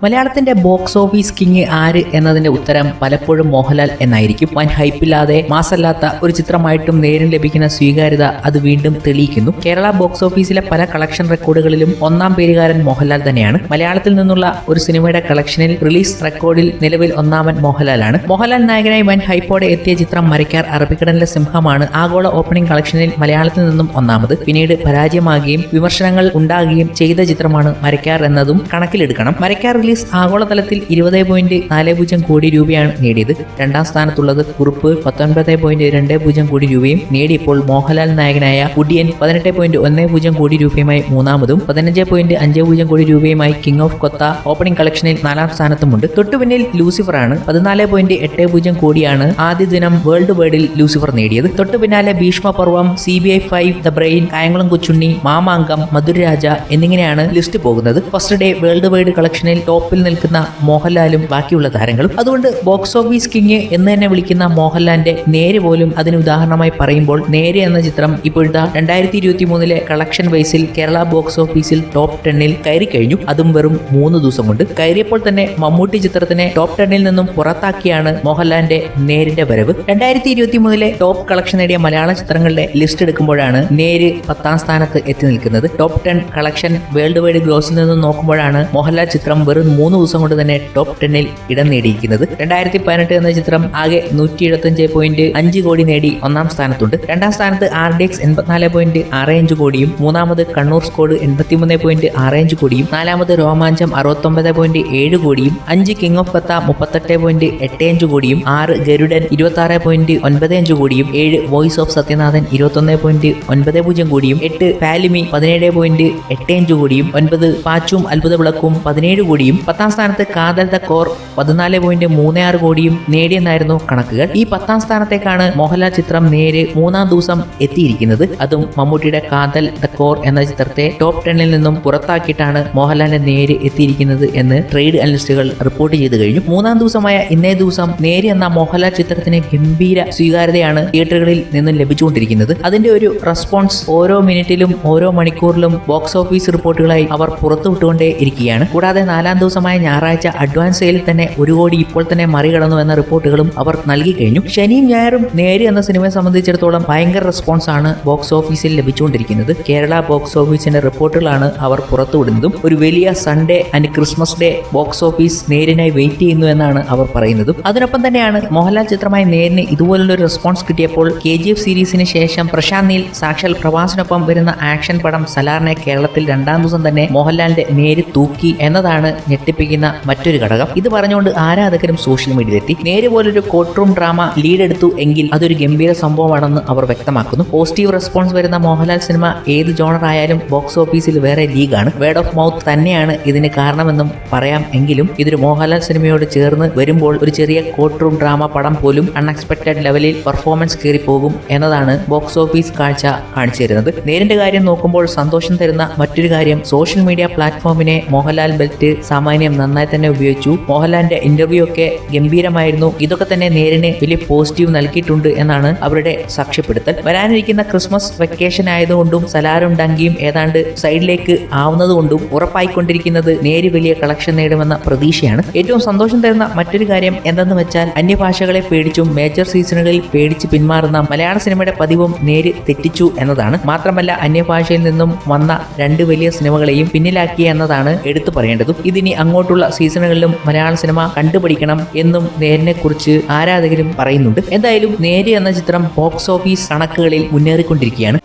മലയാളത്തിന്റെ box office king ആര് എന്നതിന്റെ ഉത്തരം പലപ്പോഴും മോഹൻലാൽ എന്നായിരിക്കും. വൻ ഹൈപ്പില്ലാതെ മാസല്ലാത്ത ഒരു ചിത്രമായിട്ടും നേരിൽ ലഭിക്കുന്ന സ്വീകാര്യത അത് വീണ്ടും തെളിയിക്കുന്നു. കേരള ബോക്സ് ഓഫീസിലെ പല കളക്ഷൻ റെക്കോർഡുകളിലും ഒന്നാം പേരുകാരൻ മോഹൻലാൽ തന്നെയാണ്. മലയാളത്തിൽ നിന്നുള്ള ഒരു സിനിമയുടെ കളക്ഷനിൽ റിലീസ് റെക്കോർഡിൽ നിലവിൽ ഒന്നാമൻ മോഹൻലാലാണ്. മോഹൻലാൽ നായകനായി വൻ ഹൈപ്പോടെ എത്തിയ ചിത്രം മരക്കാർ അറബിക്കടലിലെ സിംഹമാണ് ആഗോള ഓപ്പണിംഗ് കളക്ഷനിൽ മലയാളത്തിൽ നിന്നും ഒന്നാമത്. പിന്നീട് പരാജയമാകുകയും വിമർശനങ്ങൾ ഉണ്ടാകുകയും ചെയ്ത ചിത്രമാണ് മരക്കാർ എന്നതും കണക്കിലെടുക്കണം. മരക്കാർ റിലീസ് ആഗോളതലത്തിൽ 20.40 കോടി രൂപയാണ് നേടിയത്. രണ്ടാം സ്ഥാനത്തുള്ളത് കുറുപ്പ് 19.20 കോടി രൂപയും നേടിയപ്പോൾ മോഹൻലാൽ നായകനായ കുടിയൻ 18.10 കോടി രൂപയുമായി മൂന്നാമതും 15.50 കോടി രൂപയുമായി കിങ് ഓഫ് കൊത്ത ഓപ്പണിംഗ് കളക്ഷനിൽ നാലാം സ്ഥാനത്തുമുണ്ട്. തൊട്ടുപിന്നിൽ ലൂസിഫർ ആണ്. 14.80 കോടിയാണ് ആദ്യ ദിനം വേൾഡ് വൈഡിൽ ലൂസിഫർ നേടിയത്. തൊട്ടു പിന്നാലെ Bheeshmaparvam, CBI 5, the brain, Kayamkulam Kochunni, Mamangam, Madhuraraja എന്നിങ്ങനെയാണ് ലിസ്റ്റ് പോകുന്നത്. ഫസ്റ്റ് ഡേ വേൾഡ് വൈഡ് കളക്ഷനിൽ ടോപ്പിൽ നിൽക്കുന്ന മോഹൻലാലും ബാക്കിയുള്ള താരങ്ങളും. അതുകൊണ്ട് ബോക്സ് ഓഫീസ് കിങ് എന്ന് തന്നെ വിളിക്കുന്ന മോഹൻലാലിന്റെ നേര് പോലും അതിന് ഉദാഹരണമായി പറയുമ്പോൾ നേര് എന്ന ചിത്രം ഇപ്പോഴത്തെ 2023 കളക്ഷൻ വൈസിൽ കേരള ബോക്സ് ഓഫീസിൽ ടോപ്പ് 10 കയറി കഴിഞ്ഞു. അതും വെറും 3 ദിവസം കൊണ്ട്. കയറിയപ്പോൾ തന്നെ മമ്മൂട്ടി ചിത്രത്തിനെ ടോപ്പ് 10 നിന്നും പുറത്താക്കിയാണ് മോഹൻലാലിന്റെ നേരിന്റെ വരവ്. 2023 ടോപ്പ് കളക്ഷൻ നേടിയ മലയാള ചിത്രങ്ങളുടെ ലിസ്റ്റ് എടുക്കുമ്പോഴാണ് നേര് 10ാം സ്ഥാനത്ത് എത്തി നിൽക്കുന്നത്. ടോപ്പ് 10 കളക്ഷൻ വേൾഡ് വൈഡ് ഗ്രോസിൽ നിന്നും നോക്കുമ്പോഴാണ് മോഹൻലാൽ ചിത്രം വെറും 3 ദിവസം കൊണ്ട് തന്നെ ടോപ്പ് 10 ഇടം നേടിയിരിക്കുന്നത്. 2018 എന്ന ചിത്രം ആകെ 175.5 കോടി നേടി ഒന്നാം സ്ഥാനത്തുണ്ട്. രണ്ടാം സ്ഥാനത്ത് RDX 84.65 കോടിയും, മൂന്നാമത് കണ്ണൂർ സ്കോഡ് 83.65 കോടിയും, നാലാമത് രോമാഞ്ചം 69.7 കോടിയും, 5 കിങ് ഓഫ് കത്ത 38.85 കോടിയും, 6 ഗരുഡൻ 26.95 കോടിയും, 7 വോയിസ് ഓഫ് സത്യനാഥൻ 21.90 കോടിയും, 8 പാലിമി 17.85 കോടിയും, 9 പാച്ചും അത്ഭുത വിളക്കും 17 കോടിയും, 10ാം സ്ഥാനത്ത് കാതൽ ദ കോർ 14.36 കോടിയും നേടിയെന്നായിരുന്നു കണക്കുകൾ. ഈ 10ാം സ്ഥാനത്തേക്കാണ് മോഹൻലാൽ ചിത്രം നേര് 3ാം ദിവസം എത്തിയിരിക്കുന്നത്. അതും മമ്മൂട്ടിയുടെ കാതൽ ദ കോർ എന്ന ചിത്രത്തെ ടോപ്പ് 10 നിന്നും പുറത്താക്കിയിട്ടാണ് മോഹൻലാലിന്റെ നേര് എത്തിയിരിക്കുന്നത് എന്ന് ട്രേഡ് അനലിസ്റ്റുകൾ റിപ്പോർട്ട് ചെയ്തു കഴിഞ്ഞു. 3ാം ദിവസമായ ഇന്നേ ദിവസം നേര് എന്ന മോഹൻലാൽ ചിത്രത്തിന് ഗംഭീര സ്വീകാര്യതയാണ് തിയേറ്ററുകളിൽ നിന്നും ലഭിച്ചുകൊണ്ടിരിക്കുന്നത്. അതിന്റെ ഒരു റെസ്പോൺസ് ഓരോ മിനിറ്റിലും ഓരോ മണിക്കൂറിലും ബോക്സ് ഓഫീസ് റിപ്പോർട്ടുകളായി അവർ പുറത്തുവിട്ടുകൊണ്ടേ ഇരിക്കുകയാണ്. കൂടാതെ 4ാം ദിവസമായ ഞായറാഴ്ച അഡ്വാൻസ് സെയിൽ തന്നെ 1 കോടി ഇപ്പോൾ തന്നെ മറികടന്നു എന്ന റിപ്പോർട്ടുകളും അവർ നൽകി കഴിഞ്ഞു. ശനിയും ഞായറും നേര് എന്ന സിനിമയെ സംബന്ധിച്ചിടത്തോളം ഭയങ്കര റെസ്പോൺസ് ആണ് ബോക്സ് ഓഫീസിൽ ലഭിച്ചുകൊണ്ടിരിക്കുന്നത്. കേരള ബോക്സ് ഓഫീസിന്റെ റിപ്പോർട്ടുകളാണ് അവർ പുറത്തുവിടുന്നതും. ഒരു വലിയ Sunday and Christmas day box office നേരിനായി വെയിറ്റ് ചെയ്യുന്നു എന്നാണ് അവർ പറയുന്നതും. അതിനൊപ്പം തന്നെയാണ് മോഹൻലാൽ ചിത്രമായ നേരിന് ഇതുപോലുള്ള ഒരു റെസ്പോൺസ് കിട്ടിയപ്പോൾ KGF സീരീസിന് ശേഷം പ്രശാന്ത് നീൽ സാക്ഷാൽ പ്രഭാസിനൊപ്പം വരുന്ന ആക്ഷൻ പടം സലാറിനെ കേരളത്തിൽ 2ാം ദിവസം തന്നെ മോഹൻലാലിന്റെ നേര് തൂക്കി എന്നതാണ് ഞെട്ടിപ്പിക്കുന്ന മറ്റൊരു ഘടകം. ഇത് പറഞ്ഞുകൊണ്ട് ആരാധകരും സോഷ്യൽ മീഡിയയിലെത്തി. നേര് പോലൊരു കോർട്ട് റൂം ഡ്രാമ ലീഡ് എടുത്തു എങ്കിൽ അതൊരു ഗംഭീര സംഭവമാണെന്ന് അവർ വ്യക്തമാക്കുന്നു. പോസിറ്റീവ് റെസ്പോൺസ് വരുന്ന മോഹൻലാൽ സിനിമ ഏത് ജോണർ ആയാലും ബോക്സ് ഓഫീസിൽ വേറെ ലീഗാണ്. വേർഡ് ഓഫ് മൗത്ത് തന്നെയാണ് ഇതിന് കാരണമെന്നും പറയാം. എങ്കിലും ഇതൊരു മോഹൻലാൽ സിനിമയോട് ചേർന്ന് വരുമ്പോൾ ഒരു ചെറിയ കോർട്ട് റൂം ഡ്രാമ പടം പോലും അൺഎക്സ്പെക്ടഡ് ലെവലിൽ പെർഫോമൻസ് കയറി പോകും എന്നതാണ് ബോക്സ് ഓഫീസ് കാഴ്ച കാണിച്ചു തരുന്നത്. നേരിന്റെ കാര്യം നോക്കുമ്പോൾ സന്തോഷം തരുന്ന മറ്റൊരു കാര്യം സോഷ്യൽ മീഡിയ പ്ലാറ്റ്ഫോമിനെ മോഹൻലാൽ ബെൽറ്റ് സാമാന്യം നന്നായി തന്നെ ഉപയോഗിച്ചു. മോഹൻലാലിന്റെ ഇന്റർവ്യൂ ഒക്കെ ഗംഭീരമായിരുന്നു. ഇതൊക്കെ തന്നെ നേരിന് വലിയ പോസിറ്റീവ് നൽകിയിട്ടുണ്ട് എന്നാണ് അവരുടെ സാക്ഷ്യപ്പെടുത്തൽ. വരാനിരിക്കുന്ന ക്രിസ്മസ് വെക്കേഷൻ ആയതുകൊണ്ടും സലാറും ഡങ്കിയും ഏതാണ്ട് സൈഡിലേക്ക് ആവുന്നതുകൊണ്ടും ഉറപ്പായിക്കൊണ്ടിരിക്കുന്നത് നേര് വലിയ കളക്ഷൻ നേടുമെന്ന പ്രതീക്ഷയാണ്. ഏറ്റവും സന്തോഷം തരുന്ന മറ്റൊരു കാര്യം എന്തെന്ന് വെച്ചാൽ അന്യഭാഷകളെ പേടിച്ചും മേജർ സീസണുകളിൽ പേടിച്ച് പിന്മാറുന്ന മലയാള സിനിമയുടെ പതിവും നേര് തെറ്റിച്ചു എന്നതാണ്. മാത്രമല്ല അന്യഭാഷയിൽ നിന്നും വന്ന 2 വലിയ സിനിമകളെയും പിന്നിലാക്കി എന്നതാണ് എടുത്തു പറയേണ്ടതും. ഇതിനി അങ്ങോട്ടുള്ള സീസണുകളിലും മലയാള സിനിമ കണ്ടുപിടിക്കണം എന്നും നേരിനെ കുറിച്ച് ആരാധകരും പറയുന്നുണ്ട്. എന്തായാലും നേര് എന്ന ചിത്രം ബോക്സ് ഓഫീസ് കണക്കുകളിൽ മുന്നേറിക്കൊണ്ടിരിക്കുകയാണ്.